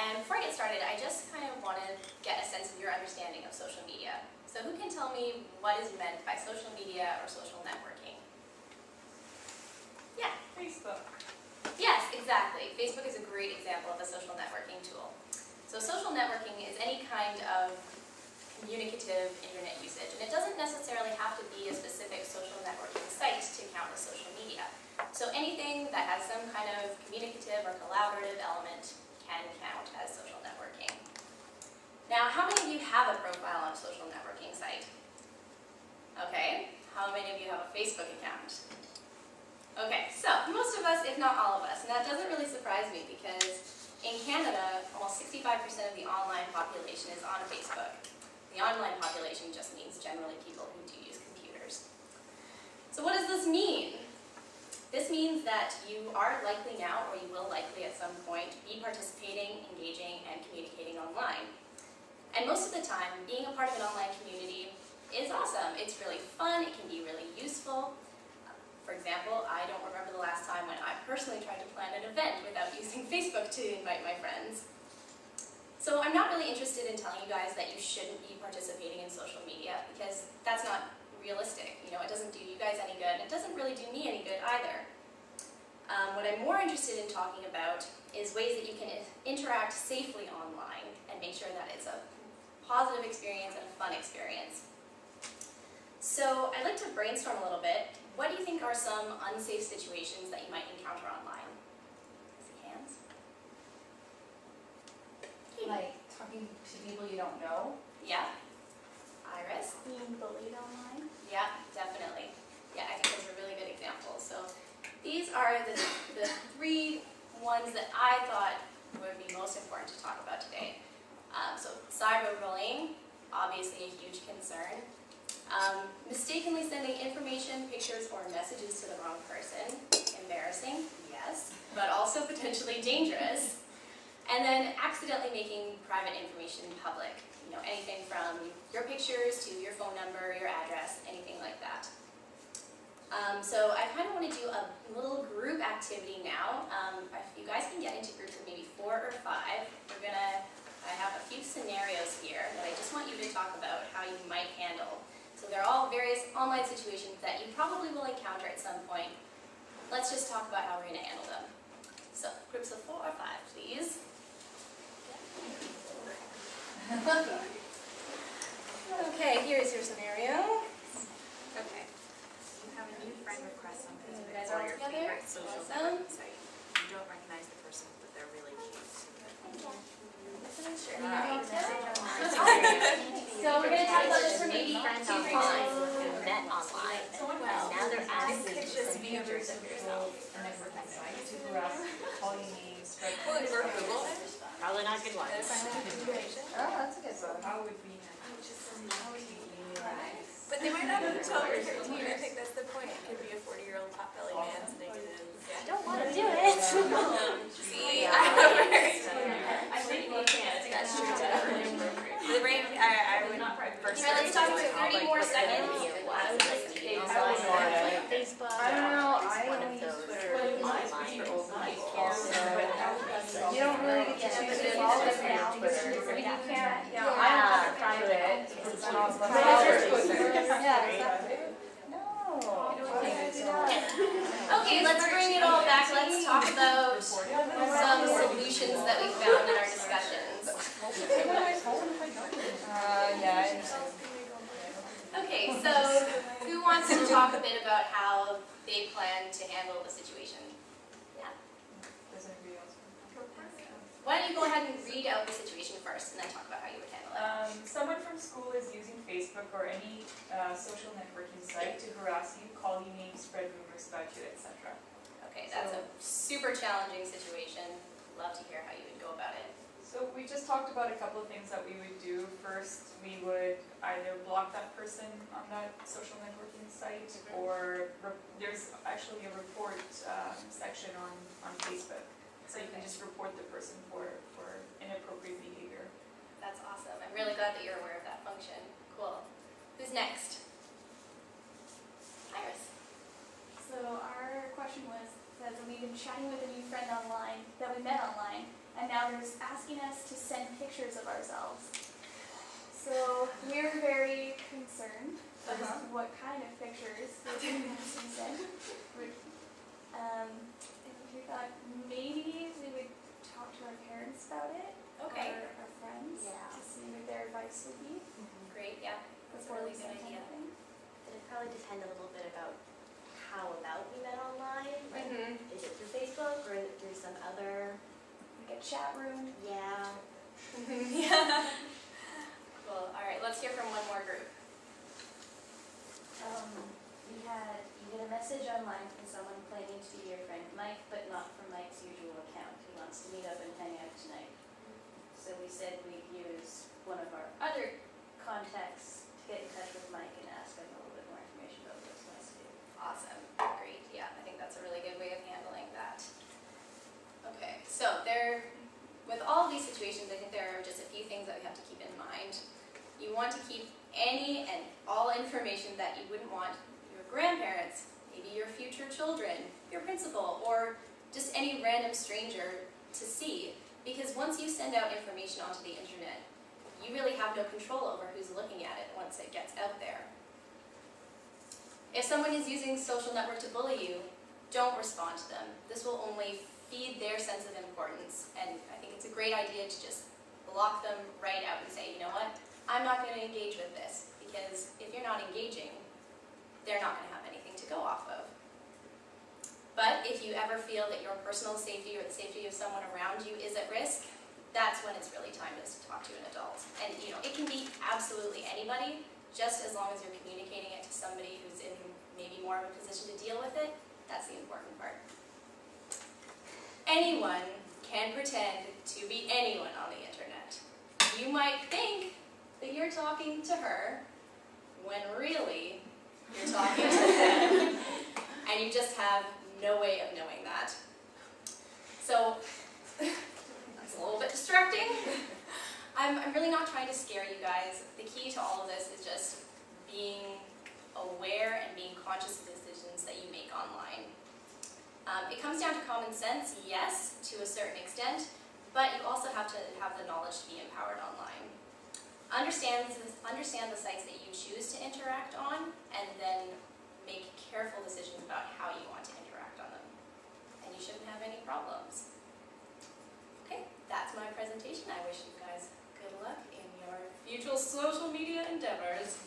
And before I get started, I just kind of want to get a sense of your understanding of social media. So who can tell me what is meant by social media or social networking? Yeah? Facebook. Yes, exactly. Facebook is a great example of a social networking tool. So social networking is any kind of communicative internet usage, and it doesn't necessarily have to be a specific social networking site to count as social media. So anything that has some kind of communicative or collaborative element can count as social networking. Now, how many of you have a profile on a social networking site? Okay. How many of you have a Facebook account? Okay, so most of us, if not all of us, and that doesn't really surprise me because in Canada, almost 65% of the online population is on Facebook. The online population just means generally people who do use computers. So what does this mean? This means that you are likely now, or you will likely at some point, be participating, engaging, and communicating online. And most of the time, being a part of an online community is awesome. It's really fun, it can be really useful. For example, I don't remember the last time when I personally tried to plan an event without using Facebook to invite my friends. So I'm not really interested in telling you guys that you shouldn't be participating in social media because that's not realistic. You know, it doesn't do you guys any good, and it doesn't really do me any good either. What I'm more interested in talking about is ways that you can interact safely online and make sure that it's a positive experience and a fun experience. So I'd like to brainstorm a little bit. What do you think are some unsafe situations that you might encounter online? See hands? Like talking to people you don't know? Yeah. Iris? Being bullied online? Yeah, definitely. Yeah, I think those are really good examples. So these are the three ones that I thought would be most important to talk about today. So cyberbullying, obviously a huge concern. Mistakenly sending information, pictures, or messages to the wrong person. Embarrassing, yes, but also potentially dangerous. And then accidentally making private information public. You know, anything from your pictures to your phone number, your address, anything like that. So I kind of want to do a little group activity now. If you guys can get into groups of maybe 4 or 5, I have a few scenarios here that I just want you to talk about how you might handle. So they're all various online situations that you probably will encounter at some point. Let's just talk about how we're going to handle them. So groups of 4 or 5, please. Okay, here's your scenario. Okay. You have a new friend request on Facebook You guys or all your together? favorite social Awesome. networking site. You don't recognize the person, but they're really cute. So we're going to talk about this for maybe 2 online who met online. Now they're asking Pictures, pictures of yourself. Probably not a good one. Oh, that's a good one. How would we But they might not have told her 13. I think that's the point. It could be a 40-year-old pot-belly man sitting in a... I don't want to do it. See, I think you can. that's true too. The brain, I would first... Alright, let's talk for 30 more seconds. Facebook. I don't know, I One of only use those Twitter online for old people, so you don't really get to choose it all around Twitter. I mean, you can't, you know, I don't have it private. It's not yeah, exactly. No. Okay, let's bring it all back. Let's talk about some solutions that we found in our discussions. Yeah, I understand. Okay, so who wants to talk a bit about how they plan to handle the situation? Yeah. Does anybody else? Why don't you go ahead and read out the situation first and then talk about how you would handle it. Someone from school is using Facebook or any social networking site to harass you, call you names, spread rumors about you, etc. Okay, that's a super challenging situation. Love to hear how you would go about it. So we just talked about a couple of things that we would do. First, we would either block that person on that social networking site, or there's actually a report section on Facebook. So you can just report the person for inappropriate behavior. That's awesome. I'm really glad that you're aware of that function. Cool. Who's next? Iris. So our question was that we've been chatting with a new friend online, that we met online, and now there's asking us to send pictures of ourselves. So we're very concerned with what kind of pictures we're going to send. We thought maybe we would talk to our parents about it, Okay. or our friends, Yeah. to see what their advice would be Great, yeah. That's a before really we good send idea. anything. It'd probably depend a little bit about how about we met online. Like, is it through Facebook or through some other? Like a chat room. Yeah. Yeah. Cool. All right, let's hear from one more group. You get a message online from someone claiming to be your friend Mike, but not from Mike's usual account. He wants to meet up and hang out tonight. So we said we'd use one of our other contacts to get in touch with Mike and ask him a little bit more information about what he wants to do. Awesome. Great. Yeah, I think that's a really good way of handling that. Okay, so with all of these situations, I think there are just a few things that we have to keep in mind. You want to keep any and all information that you wouldn't want your grandparents, maybe your future children, your principal, or just any random stranger to see. Because once you send out information onto the internet, you really have no control over who's looking at it once it gets out there. If someone is using social network to bully you, don't respond to them. This will only feed their sense of importance, and I think it's a great idea to just block them right out and say, you know what, I'm not going to engage with this, because if you're not engaging, they're not going to have anything to go off of. But if you ever feel that your personal safety or the safety of someone around you is at risk, that's when it's really time to talk to an adult. And it can be absolutely anybody, just as long as you're communicating it to somebody who's in maybe more of a position to deal with it. That's the important part. Anyone can pretend to be anyone on the internet. You might think that you're talking to her when really you're talking to them, and you just have no way of knowing that. So that's a little bit distracting. I'm really not trying to scare you guys. The key to all of this is just being aware and being conscious of the decisions that you make online. It comes down to common sense, yes, to a certain extent, but you also have to have the knowledge to be empowered online. Understand the sites that you choose to interact on, and then make careful decisions about how you want to interact on them. And you shouldn't have any problems. Okay, that's my presentation. I wish you guys good luck in your future social media endeavors.